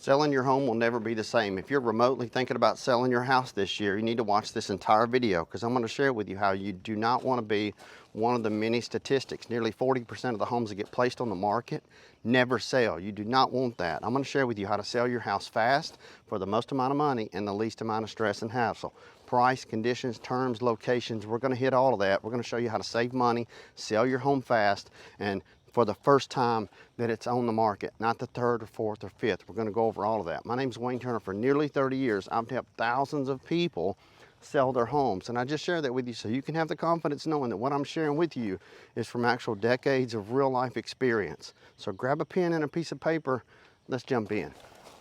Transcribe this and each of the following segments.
Selling your home will never be the same. If you're remotely thinking about selling your house this year, you need to watch this entire video because I'm going to share with you how you do not want to be one of the many statistics. Nearly 40% of the homes that get placed on the market never sell. You do not want that. I'm going to share with you how to sell your house fast for the most amount of money and the least amount of stress and hassle. Price, conditions, terms, locations, we're going to hit all of that. We're going to show you how to save money, sell your home fast, and for the first time that it's on the market, not the third or fourth or fifth. We're going to go over all of that. My name is Wayne Turner. For nearly 30 years, I've helped thousands of people sell their homes. And I just share that with you so you can have the confidence knowing that what I'm sharing with you is from actual decades of real life experience. So grab a pen and a piece of paper. Let's jump in.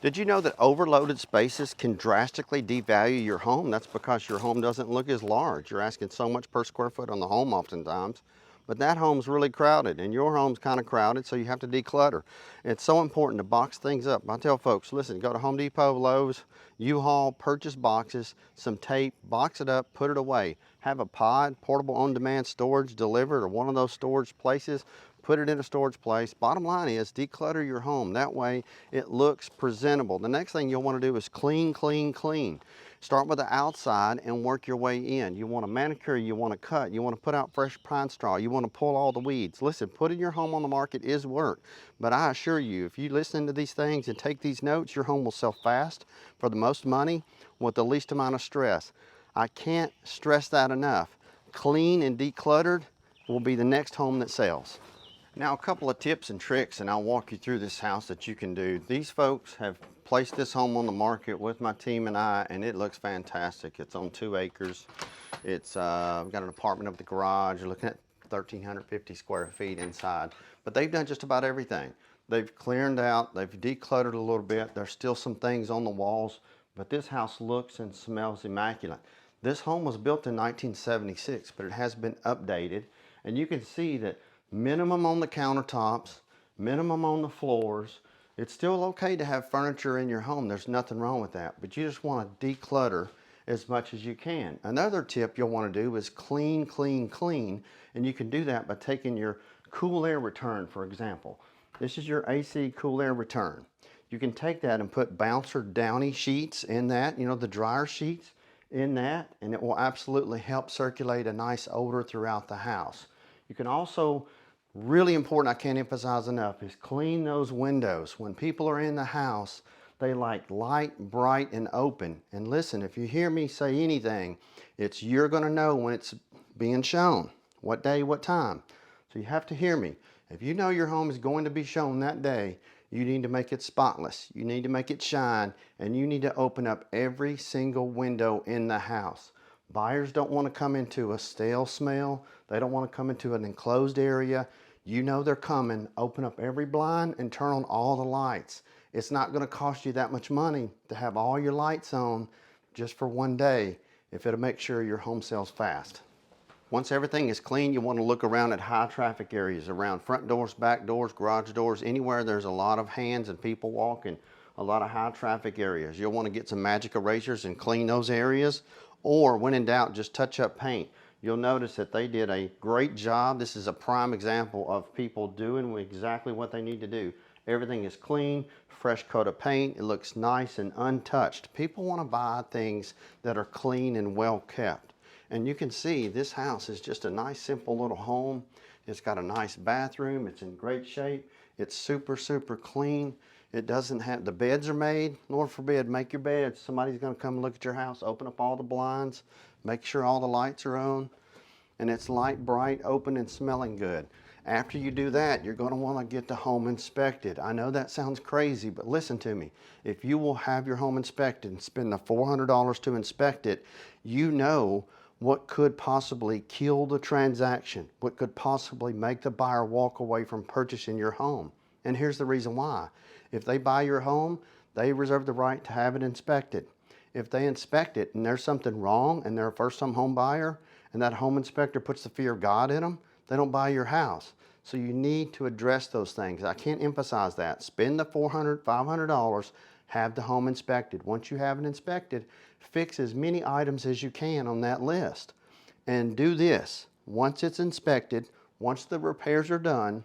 Did you know that overloaded spaces can drastically devalue your home? That's because your home doesn't look as large. You're asking so much per square foot on the home oftentimes. But that home's really crowded and your home's kind of crowded, so you have to declutter. It's so important to box things up. I tell folks, listen, go to Home Depot, Lowe's, U-Haul, purchase boxes, some tape, box it up, put it away. Have a pod, portable on-demand storage delivered, or one of those storage places, put it in a storage place. Bottom line is declutter your home. That way it looks presentable. The next thing you'll want to do is clean, clean, clean. Start with the outside and work your way in. You want to manicure, you want to cut, you want to put out fresh pine straw, you want to pull all the weeds. Listen, putting your home on the market is work, but I assure you, if you listen to these things and take these notes, your home will sell fast for the most money with the least amount of stress. I can't stress that enough. Clean and decluttered will be the next home that sells. Now, a couple of tips and tricks, and I'll walk you through this house that you can do. These folks have placed this home on the market with my team and I, and it looks fantastic. It's on 2 acres. It's got an apartment up the garage. You're looking at 1,350 square feet inside. But they've done just about everything. They've cleared out, they've decluttered a little bit. There's still some things on the walls, but this house looks and smells immaculate. This home was built in 1976, but it has been updated, and you can see that minimum on the countertops, minimum on the floors. It's still okay to have furniture in your home. There's nothing wrong with that, but you just want to declutter as much as you can. Another tip you'll want to do is clean, clean, clean, and you can do that by taking your cool air return, for example. This is your AC cool air return. You can take that and put Bouncer Downy sheets in that, you know, the dryer sheets in that, and it will absolutely help circulate a nice odor throughout the house. You can also, really important, I can't emphasize enough, is clean those windows. When people are in the house, they like light, bright, and open. And listen, if you hear me say anything, it's you're going to know when it's being shown, what day, what time. So you have to hear me. If you know your home is going to be shown that day, you need to make it spotless. You need to make it shine, and you need to open up every single window in the house. Buyers don't want to come into a stale smell. They don't want to come into an enclosed area. You know they're coming. Open up every blind and turn on all the lights. It's not going to cost you that much money to have all your lights on just for one day if it'll make sure your home sells fast. Once everything is clean, you want to look around at high traffic areas, around front doors, back doors, garage doors, anywhere there's a lot of hands and people walking, a lot of high traffic areas. You'll want to get some magic erasers and clean those areas. Or when in doubt, just touch up paint. You'll notice that they did a great job. This is a prime example of people doing exactly what they need to do. Everything is clean, fresh coat of paint. It looks nice and untouched. People want to buy things that are clean and well kept. And you can see this house is just a nice, simple little home. It's got a nice bathroom. It's in great shape. It's super, super clean. It doesn't have, the beds are made. Lord forbid, make your beds. Somebody's going to come look at your house, open up all the blinds, make sure all the lights are on, and it's light, bright, open, and smelling good. After you do that, you're going to want to get the home inspected. I know that sounds crazy, but listen to me. If you will have your home inspected and spend the $400 to inspect it, you know what could possibly kill the transaction, what could possibly make the buyer walk away from purchasing your home. And here's the reason why. If they buy your home, they reserve the right to have it inspected. If they inspect it and there's something wrong and they're a first-time home buyer and that home inspector puts the fear of God in them, they don't buy your house. So you need to address those things. I can't emphasize that. Spend the $400, $500, have the home inspected. Once you have it inspected, fix as many items as you can on that list. And do this. Once it's inspected, once the repairs are done,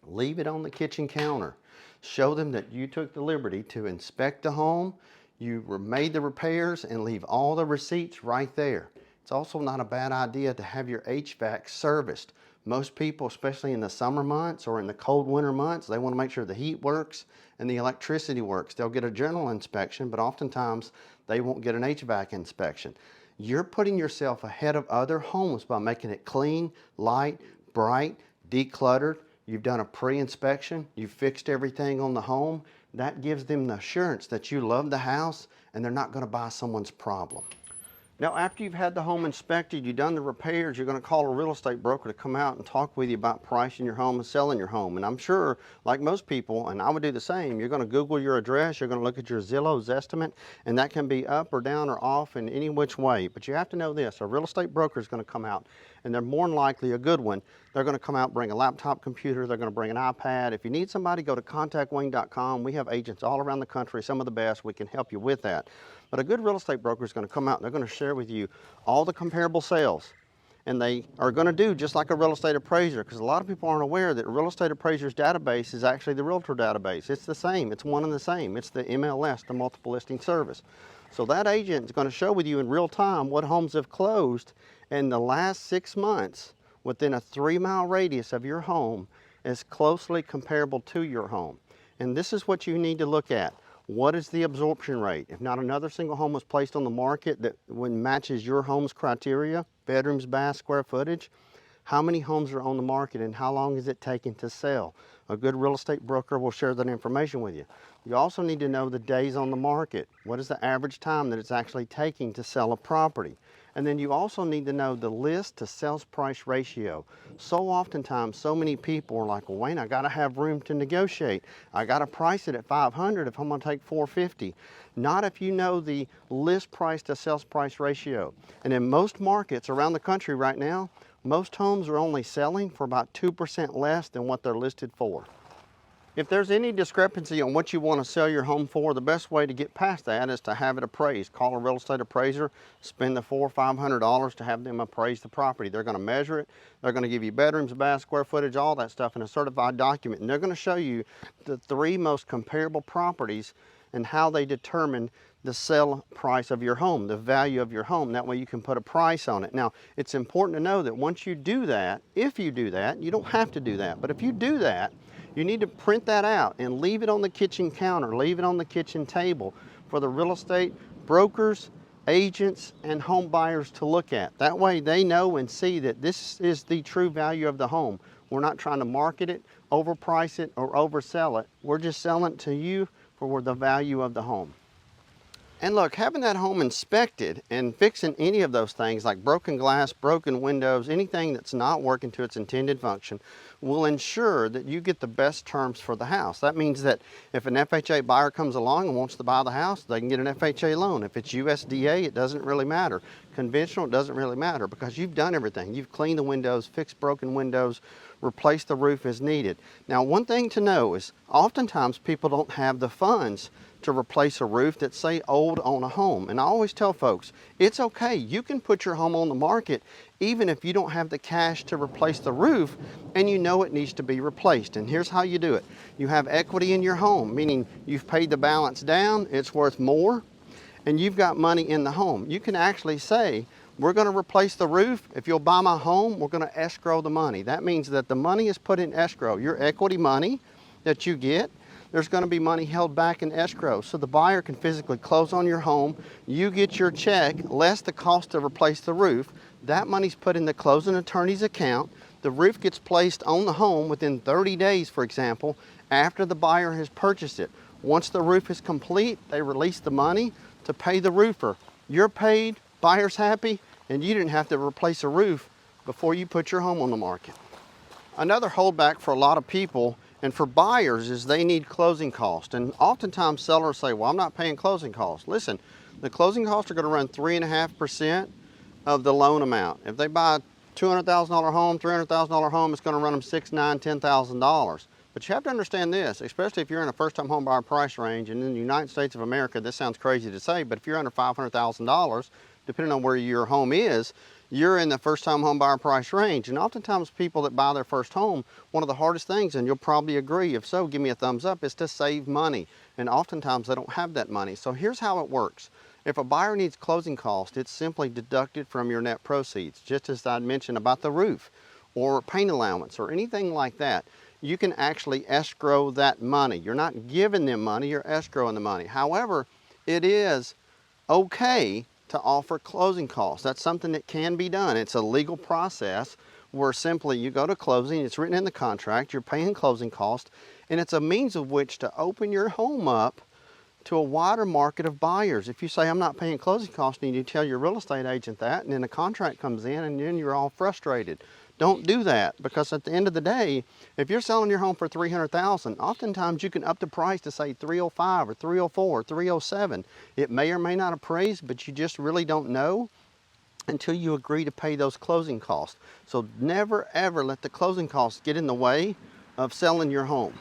leave it on the kitchen counter. Show them that you took the liberty to inspect the home, you made the repairs, and leave all the receipts right there. It's also not a bad idea to have your HVAC serviced. Most people, especially in the summer months or in the cold winter months, they want to make sure the heat works and the electricity works. They'll get a general inspection, but oftentimes they won't get an HVAC inspection. You're putting yourself ahead of other homes by making it clean, light, bright, decluttered. You've done a pre-inspection, you've fixed everything on the home. That gives them the assurance that you love the house and they're not going to buy someone's problem. Now, after you've had the home inspected, you've done the repairs, you're going to call a real estate broker to come out and talk with you about pricing your home and selling your home. And I'm sure, like most people, and I would do the same, you're going to Google your address, you're going to look at your Zillow's estimate, and that can be up or down or off in any which way. But you have to know this, a real estate broker is going to come out, and they're more than likely a good one. They're going to come out, bring a laptop computer, they're going to bring an iPad. If you need somebody, go to contactwayne.com. We have agents all around the country, some of the best. We can help you with that. But a good real estate broker is going to come out and they're going to share with you all the comparable sales. And they are going to do just like a real estate appraiser, because a lot of people aren't aware that a real estate appraiser's database is actually the realtor database. It's the same. It's one and the same. It's the MLS, the multiple listing service. So that agent is going to show with you in real time what homes have closed in the last 6 months within a 3-mile radius of your home as closely comparable to your home. And this is what you need to look at. What is the absorption rate? If not another single home was placed on the market that matches your home's criteria, bedrooms, baths, square footage, how many homes are on the market and how long is it taking to sell? A good real estate broker will share that information with you. You also need to know the days on the market. What is the average time that it's actually taking to sell a property? And then you also need to know the list to sales price ratio. So oftentimes, so many people are like, well, Wayne, I gotta have room to negotiate. I gotta price it at $500 if I'm gonna take $450. Not if you know the list price to sales price ratio. And in most markets around the country right now, most homes are only selling for about 2% less than what they're listed for. If there's any discrepancy on what you want to sell your home for, the best way to get past that is to have it appraised. Call a real estate appraiser, spend the $400 or $500 to have them appraise the property. They're going to measure it. They're going to give you bedrooms, baths, square footage, all that stuff in a certified document. And they're going to show you the 3 most comparable properties and how they determine the sell price of your home, the value of your home. That way you can put a price on it. Now, it's important to know that once you do that, if you do that, you don't have to do that, but if you do that, you need to print that out and leave it on the kitchen counter, leave it on the kitchen table for the real estate brokers, agents, and home buyers to look at. That way they know and see that this is the true value of the home. We're not trying to market it, overprice it, or oversell it. We're just selling it to you for the value of the home. And look, having that home inspected and fixing any of those things like broken glass, broken windows, anything that's not working to its intended function will ensure that you get the best terms for the house. That means that if an FHA buyer comes along and wants to buy the house, they can get an FHA loan. If it's USDA, it doesn't really matter. Conventional, it doesn't really matter because you've done everything. You've cleaned the windows, fixed broken windows, replaced the roof as needed. Now, one thing to know is oftentimes people don't have the funds to replace a roof that's, say, old on a home. And I always tell folks, it's okay. You can put your home on the market even if you don't have the cash to replace the roof and you know it needs to be replaced. And here's how you do it. You have equity in your home, meaning you've paid the balance down, it's worth more, and you've got money in the home. You can actually say, we're going to replace the roof. If you'll buy my home, we're going to escrow the money. That means that the money is put in escrow. Your equity money that you get, there's going to be money held back in escrow. So the buyer can physically close on your home. You get your check, less the cost to replace the roof. That money's put in the closing attorney's account. The roof gets placed on the home within 30 days, for example, after the buyer has purchased it. Once the roof is complete, they release the money to pay the roofer. You're paid, buyer's happy, and you didn't have to replace a roof before you put your home on the market. Another holdback for a lot of people and for buyers is they need closing costs. And oftentimes sellers say, well, I'm not paying closing costs. Listen, the closing costs are going to run 3.5% of the loan amount. If they buy a $200,000 home, $300,000 home, it's going to run them $6,000, $9,000, $10,000. But you have to understand this, especially if you're in a first-time home buyer price range, and in the United States of America, this sounds crazy to say, but if you're under $500,000, depending on where your home is, you're in the first time home buyer price range. And oftentimes people that buy their first home, one of the hardest things, and you'll probably agree, if so, give me a thumbs up, is to save money. And oftentimes they don't have that money. So here's how it works. If a buyer needs closing costs, it's simply deducted from your net proceeds, just as I mentioned about the roof or paint allowance or anything like that. You can actually escrow that money. You're not giving them money, you're escrowing the money. However, it is okay to offer closing costs. That's something that can be done. It's a legal process where simply you go to closing, it's written in the contract, you're paying closing costs, and it's a means of which to open your home up to a wider market of buyers. If you say, I'm not paying closing costs, and you tell your real estate agent that, and then the contract comes in, and then you're all frustrated. Don't do that, because at the end of the day, if you're selling your home for $300,000, oftentimes you can up the price to say 305 or 304 or 307. It may or may not appraise, but you just really don't know until you agree to pay those closing costs. So never ever let the closing costs get in the way of selling your home.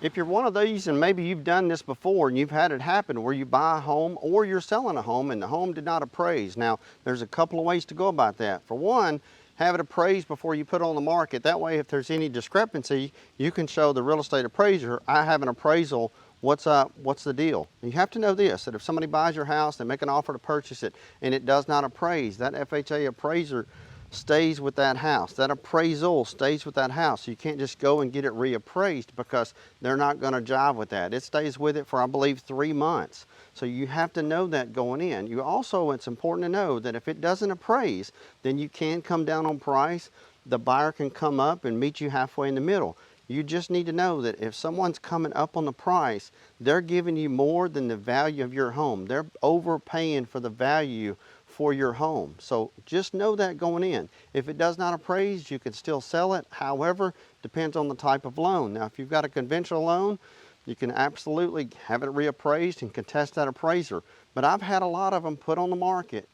If you're one of these, and maybe you've done this before and you've had it happen where you buy a home or you're selling a home and the home did not appraise. Now, there's a couple of ways to go about that. For one, have it appraised before you put it on the market. That way, if there's any discrepancy, you can show the real estate appraiser, I have an appraisal, what's up, what's the deal? And you have to know this, that if somebody buys your house, they make an offer to purchase it, and it does not appraise, that FHA appraiser stays with that house. That appraisal stays with that house. You can't just go and get it reappraised because they're not going to jive with that. It stays with it for, I believe, 3 months. So you have to know that going in. You also, it's important to know that if it doesn't appraise, then you can come down on price. The buyer can come up and meet you halfway in the middle. You just need to know that if someone's coming up on the price, they're giving you more than the value of your home. They're overpaying for the value for your home. So just know that going in. If it does not appraise, you can still sell it. However, depends on the type of loan. Now, if you've got a conventional loan, you can absolutely have it reappraised and contest that appraiser. But I've had a lot of them put on the market,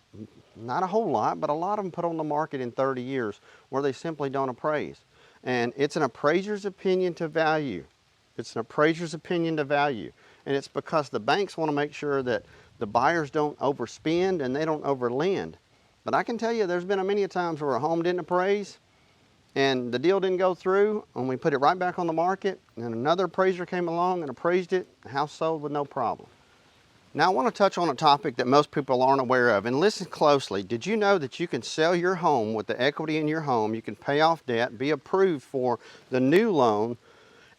not a whole lot, but a lot of them put on the market in 30 years where they simply don't appraise. And it's an appraiser's opinion to value. It's an appraiser's opinion to value. And it's because the banks want to make sure that the buyers don't overspend and they don't overlend. But I can tell you there's been many times where a home didn't appraise and the deal didn't go through, and we put it right back on the market, and another appraiser came along and appraised it, the house sold with no problem. Now I want to touch on a topic that most people aren't aware of, and listen closely. Did you know that you can sell your home with the equity in your home, you can pay off debt, be approved for the new loan,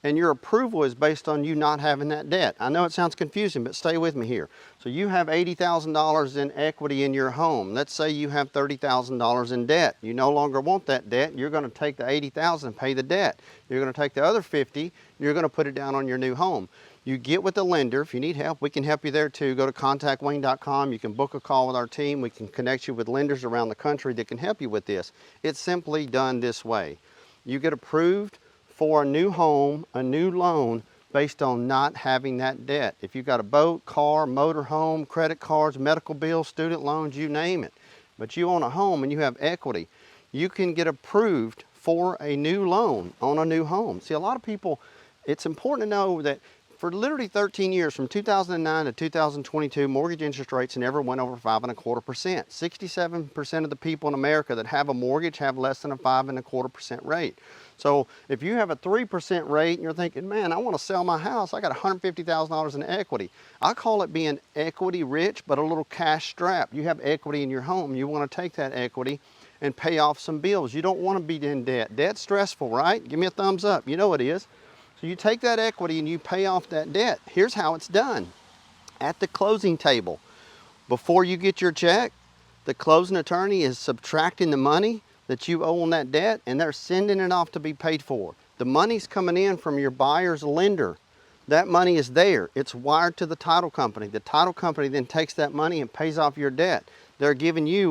and your approval is based on you not having that debt? I know it sounds confusing, but stay with me here. So you have $80,000 in equity in your home. Let's say you have $30,000 in debt. You no longer want that debt. You're going to take the $80,000 and pay the debt. You're going to take the other $50,000, you're going to put it down on your new home. You get with the lender. If you need help, we can help you there too. Go to contactwayne.com. You can book a call with our team. We can connect you with lenders around the country that can help you with this. It's simply done this way. You get approved for a new home, a new loan, based on not having that debt. If you've got a boat, car, motor home, credit cards, medical bills, student loans, you name it, but you own a home and you have equity, you can get approved for a new loan on a new home. See, a lot of people, it's important to know that for literally 13 years, from 2009 to 2022, mortgage interest rates never went over 5.25%. 67% of the people in America that have a mortgage have less than a 5.25% rate. So if you have a 3% rate and you're thinking, man, I want to sell my house, I got $150,000 in equity. I call it being equity rich, but a little cash strapped. You have equity in your home. You want to take that equity and pay off some bills. You don't want to be in debt. Debt's stressful, right? Give me a thumbs up. You know it is. So you take that equity and you pay off that debt. Here's how it's done. At the closing table, before you get your check, the closing attorney is subtracting the money that you owe on that debt, and they're sending it off to be paid for. The money's coming in from your buyer's lender. That money is there. It's wired to the title company. The title company then takes that money and pays off your debt. They're giving you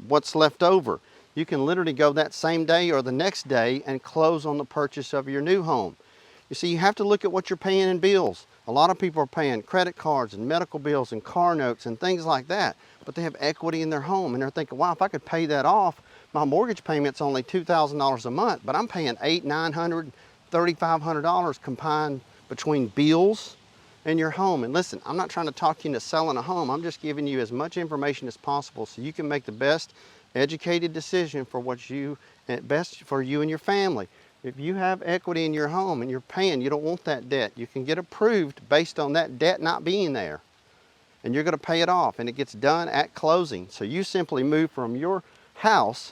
what's left over. You can literally go that same day or the next day and close on the purchase of your new home. You see, you have to look at what you're paying in bills. A lot of people are paying credit cards and medical bills and car notes and things like that, but they have equity in their home and they're thinking, wow, if I could pay that off, my mortgage payment's only $2,000 a month, but I'm paying $800, $900, $3,500 combined between bills and your home. And listen, I'm not trying to talk you into selling a home. I'm just giving you as much information as possible so you can make the best educated decision for what's best for you and your family. If you have equity in your home and you're paying, you don't want that debt, you can get approved based on that debt not being there. And you're going to pay it off, and it gets done at closing. So you simply move from your house,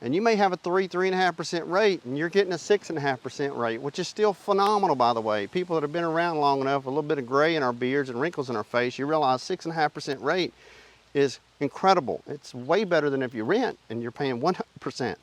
and you may have a 3.5% rate, and you're getting a 6.5% rate, which is still phenomenal, by the way. People that have been around long enough, a little bit of gray in our beards and wrinkles in our face, you realize 6.5% rate is incredible. It's way better than if you rent and you're paying 100%.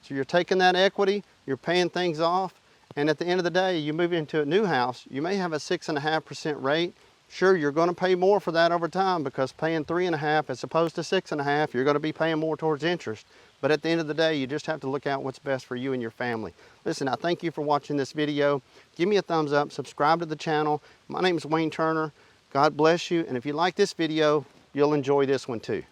So you're taking that equity, you're paying things off, and at the end of the day, you move into a new house, you may have a 6.5% rate. Sure, you're going to pay more for that over time, because paying 3.5 as opposed to 6.5, you're going to be paying more towards interest. But at the end of the day, you just have to look out what's best for you and your family. Listen, I thank you for watching this video. Give me a thumbs up, subscribe to the channel. My name is Wayne Turner. God bless you, and if you like this video, you'll enjoy this one too.